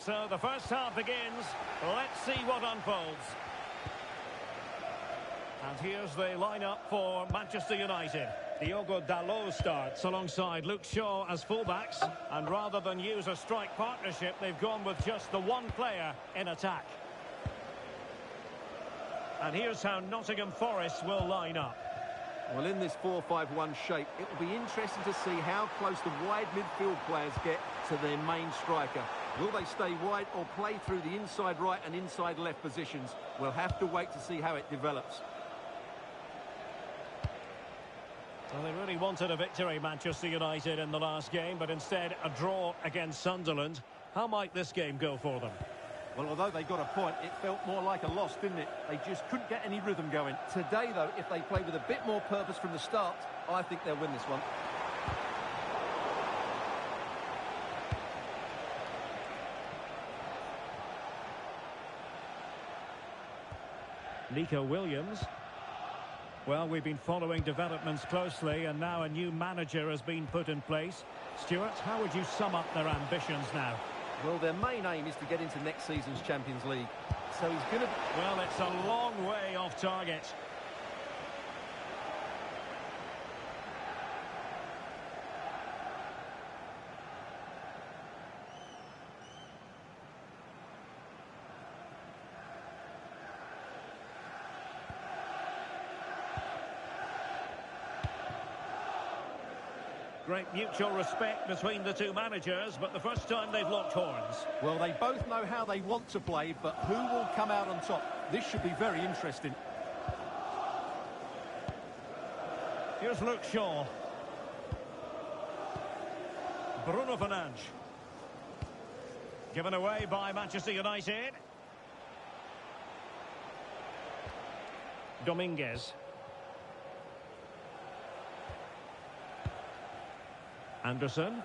So the first half begins. Let's see what unfolds. And here's the lineup for Manchester United. Diogo Dalot starts alongside Luke Shaw as fullbacks. And rather than use a strike partnership, they've gone with just the one player in attack. And here's how Nottingham Forest will line up. Well, in this 4-5-1 shape, it will be interesting to see how close the wide midfield players get to their main striker. Will they stay wide or play through the inside right and inside left positions? We'll have to wait to see how it develops. Well, they really wanted a victory, Manchester United, in the last game, but instead a draw against Sunderland. How might this game go for them? Well, although they got a point, it felt more like a loss, didn't it? They just couldn't get any rhythm going. Today, though, if they play with a bit more purpose from the start, I think they'll win this one. Nico Williams. Well, we've been following developments closely, and now a new manager has been put in place. Stuart, how would you sum up their ambitions now? Well, their main aim is to get into next season's Champions League. So he's going to... Well, it's a long way off target. Great mutual respect between the two managers, but the first time they've locked horns. Well, they both know how they want to play, but who will come out on top? This should be very interesting. Here's Luke Shaw. Bruno Fernandes. Given away by Manchester United. Dominguez. Anderson.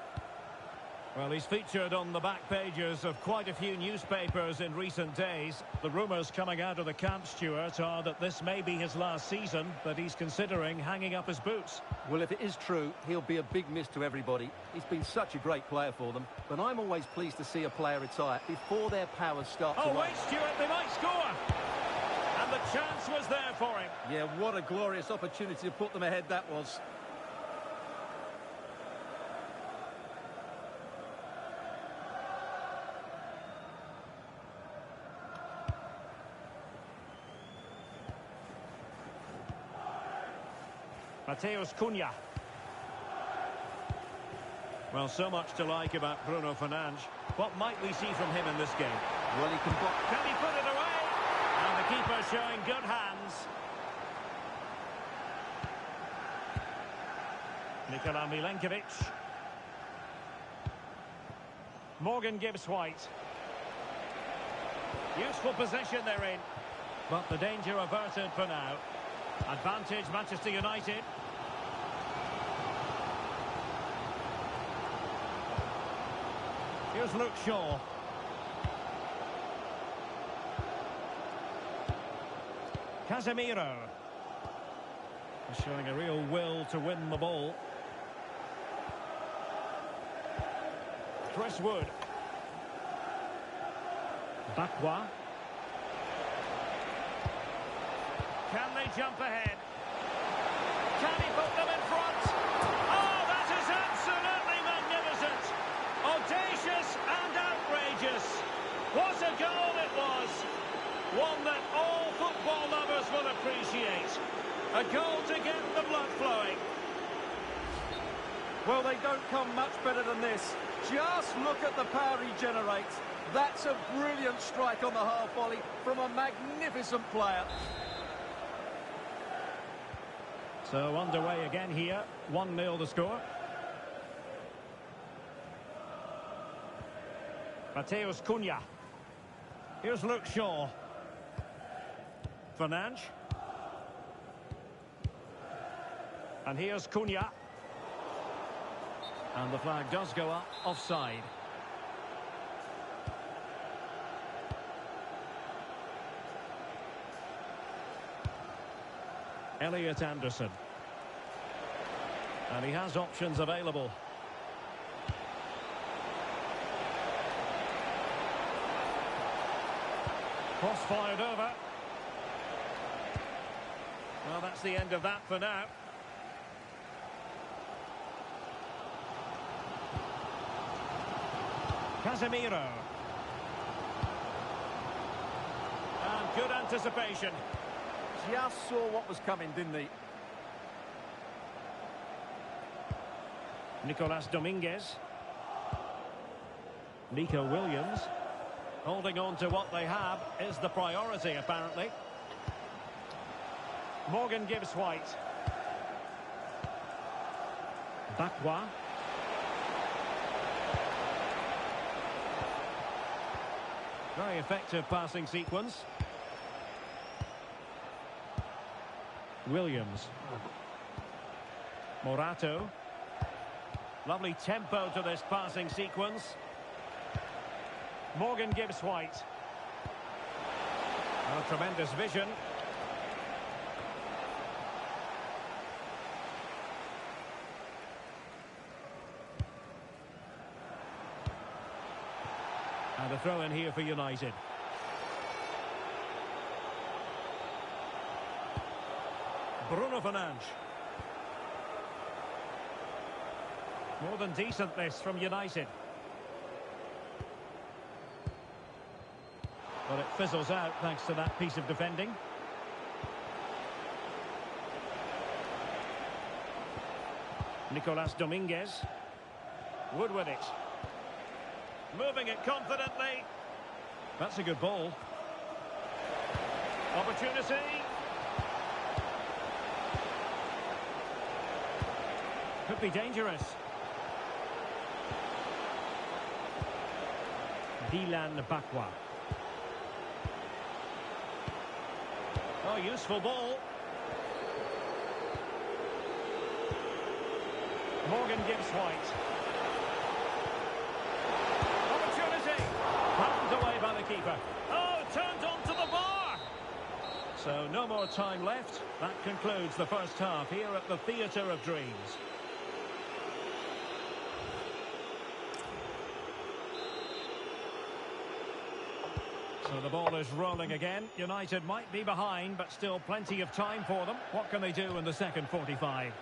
Well, he's featured on the back pages of quite a few newspapers in recent days. The rumours coming out of the camp, Stuart, are that this may be his last season, but he's considering hanging up his boots. Well, if it is true, he'll be a big miss to everybody. He's been such a great player for them, but I'm always pleased to see a player retire before their powers start to... Oh, wait, Stuart, they might score! And the chance was there for him. Yeah, what a glorious opportunity to put them ahead that was. Matheus Cunha. Well, so much to like about Bruno Fernandes. What might we see from him in this game? Well, he can block. Can he put it away? And the keeper showing good hands. Nikola Milenkovic. Morgan Gibbs-White. Useful position they're in. But the danger averted for now. Advantage Manchester United. Here's Luke Shaw. Casemiro. He's showing a real will to win the ball. Chris Wood. Bakwa. Can they jump ahead? Can he put them in front? Oh, that is absolutely magnificent! Audacious and outrageous. What a goal it was! One that all football lovers will appreciate. A goal to get the blood flowing. Well, they don't come much better than this. Just look at the power he generates. That's a brilliant strike on the half volley from a magnificent player. So underway again here. 1-0 the score. Matheus Cunha. Here's Luke Shaw. Fernandes. And here's Cunha. And the flag does go up, offside. Elliot Anderson. And he has options available. Cross fired over. Well, that's the end of that for now. Casemiro. And good anticipation. Just saw what was coming, didn't he? Nicolas Dominguez. Nico Williams. Holding on to what they have is the priority, apparently. Morgan Gibbs White. Bakwa. Very effective passing sequence. Williams. Morato. Lovely tempo to this passing sequence. Morgan Gibbs White. A tremendous vision. And a throw in here for United. Bruno Fernandes. More than decent this from United. But it fizzles out thanks to that piece of defending. Nicolas Dominguez. Wood with it. Moving it confidently. That's a good ball. Opportunity. Could be dangerous. Dylan Bakwa. Oh, useful ball. Morgan Gibbs White. Opportunity. Palmed away by the keeper. Oh, turned onto the bar. So no more time left. That concludes the first half here at the Theatre of Dreams. So the ball is rolling again. United might be behind, but still plenty of time for them. What can they do in the second 45?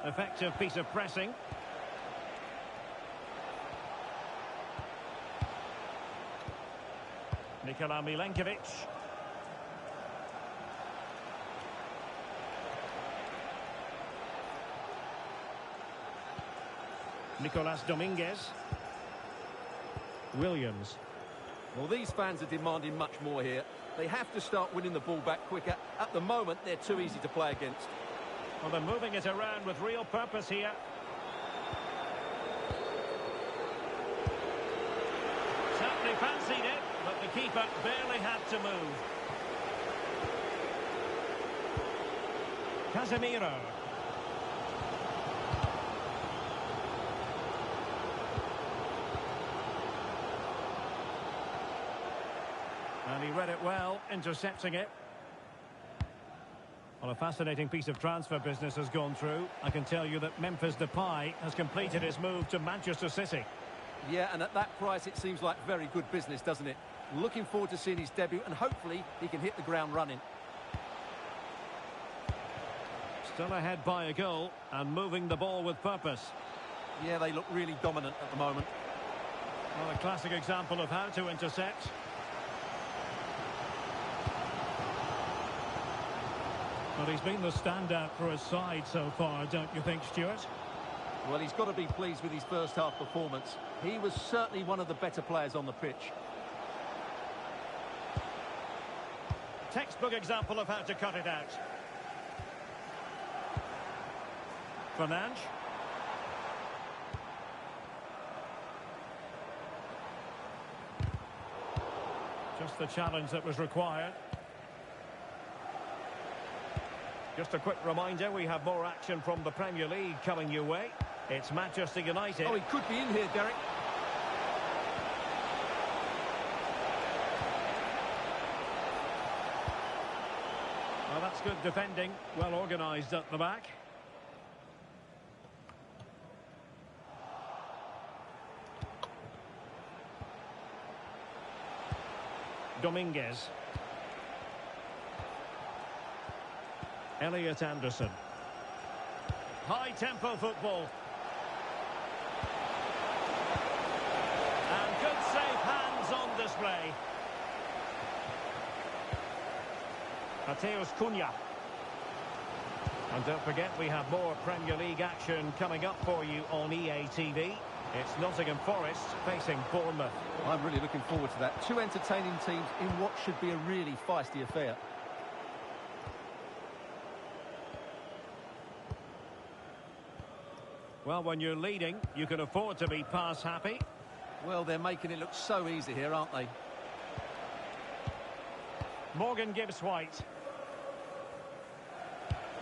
Effective piece of pressing. Nikola Milenkovic. Nicolas Dominguez. Williams. Well, these fans are demanding much more here. They have to start winning the ball back quicker. At the moment, they're too easy to play against. Well, they're moving it around with real purpose here. Certainly fancied it, but the keeper barely had to move. Casemiro. And he read it well, intercepting it. Well, a fascinating piece of transfer business has gone through. I can tell you that Memphis Depay has completed his move to Manchester City. Yeah, and at that price, it seems like very good business, doesn't it? Looking forward to seeing his debut, and hopefully he can hit the ground running. Still ahead by a goal, and moving the ball with purpose. Yeah, they look really dominant at the moment. Well, a classic example of how to intercept. Well, he's been the standout for his side so far, don't you think, Stuart? Well, he's got to be pleased with his first half performance. He was certainly one of the better players on the pitch. Textbook example of how to cut it out. Fernandes. Just the challenge that was required. Just a quick reminder, we have more action from the Premier League coming your way. It's Manchester United. Oh, he could be in here, Derek. Well, that's good defending. Well organised at the back. Dominguez. Elliot Anderson. High-tempo football. And good safe hands on display. Mateus Cunha. And don't forget, we have more Premier League action coming up for you on EA TV. It's Nottingham Forest facing Bournemouth. I'm really looking forward to that. Two entertaining teams in what should be a really feisty affair. Well, when you're leading, you can afford to be pass happy. Well, they're making it look so easy here, aren't they? Morgan Gibbs-White.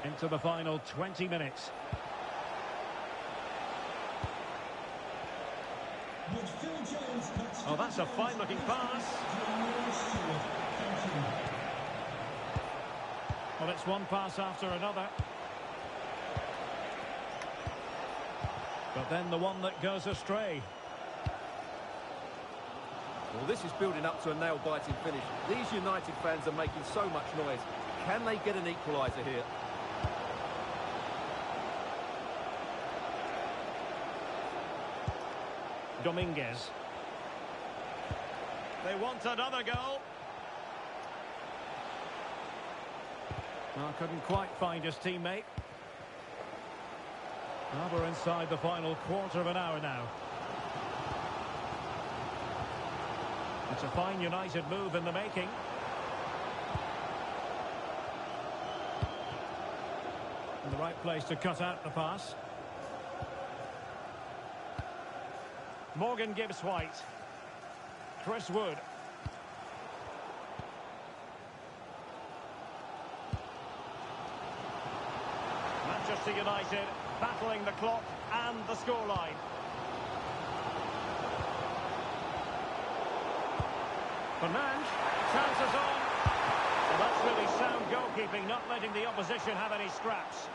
Into the final 20 minutes. Oh, that's a fine-looking pass. Well, it's one pass after another. But then the one that goes astray. Well, this is building up to a nail-biting finish. These United fans are making so much noise. Can they get an equaliser here? Dominguez. They want another goal. Well, couldn't quite find his teammate. Well, we're inside the final quarter of an hour now. It's a fine United move in the making. In the right place to cut out the pass. Morgan Gibbs-White. Chris Wood. Manchester United battling the clock and the scoreline. Fernandes, chances on. Well, that's really sound goalkeeping, not letting the opposition have any scraps.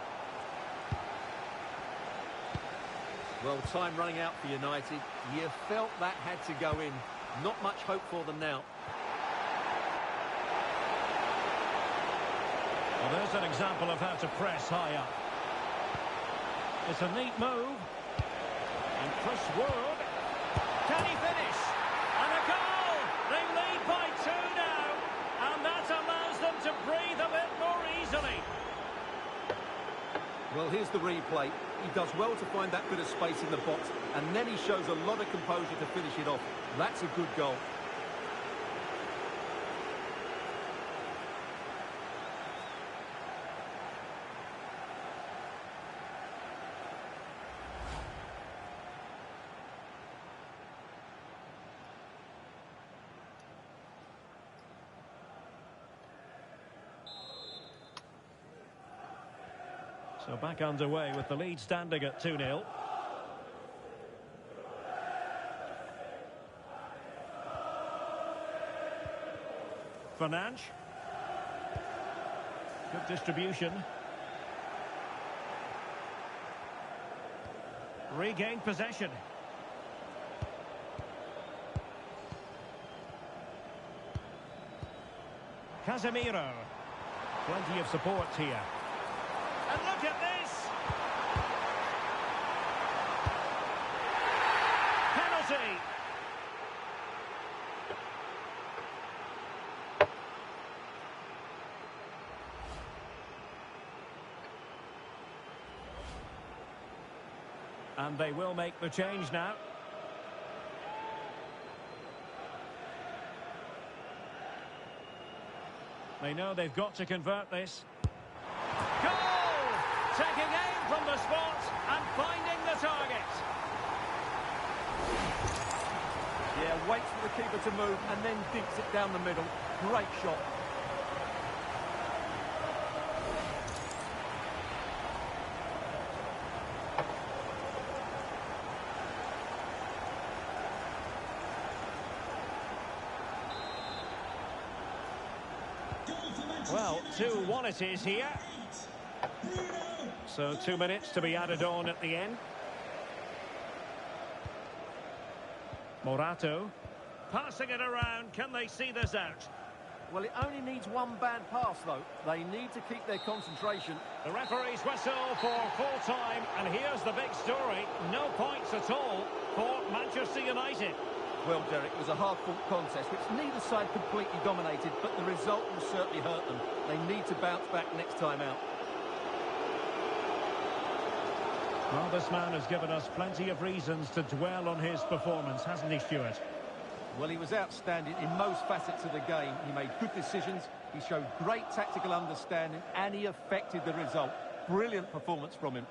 Well, time running out for United. You felt that had to go in. Not much hope for them now. Well, there's an example of how to press high up. It's a neat move. And Chris Wood. Can he finish? And a goal! They lead by 2 now. And that allows them to breathe a bit more easily. Well, here's the replay. He does well to find that bit of space in the box, and then he shows a lot of composure to finish it off. That's a good goal. So back underway with the lead standing at 2-0. Fernandes. Good distribution. Regained possession. Casemiro. Plenty of support here. And look at this! Penalty! And they will make the change now. They know they've got to convert this. Goal! Taking aim from the spot and finding the target. Yeah, waits for the keeper to move and then dinks it down the middle. Great shot. Well, 2-1 it is here. So 2 minutes to be added on at the end. Morato. Passing it around. Can they see this out? Well, it only needs one bad pass, though. They need to keep their concentration. The referee's whistle for full time. And here's the big story. No points at all for Manchester United. Well, Derek, it was a hard-fought contest, which neither side completely dominated, but the result will certainly hurt them. They need to bounce back next time out. Well, this man has given us plenty of reasons to dwell on his performance, hasn't he, Stuart? Well, he was outstanding in most facets of the game. He made good decisions, he showed great tactical understanding, and he affected the result. Brilliant performance from him.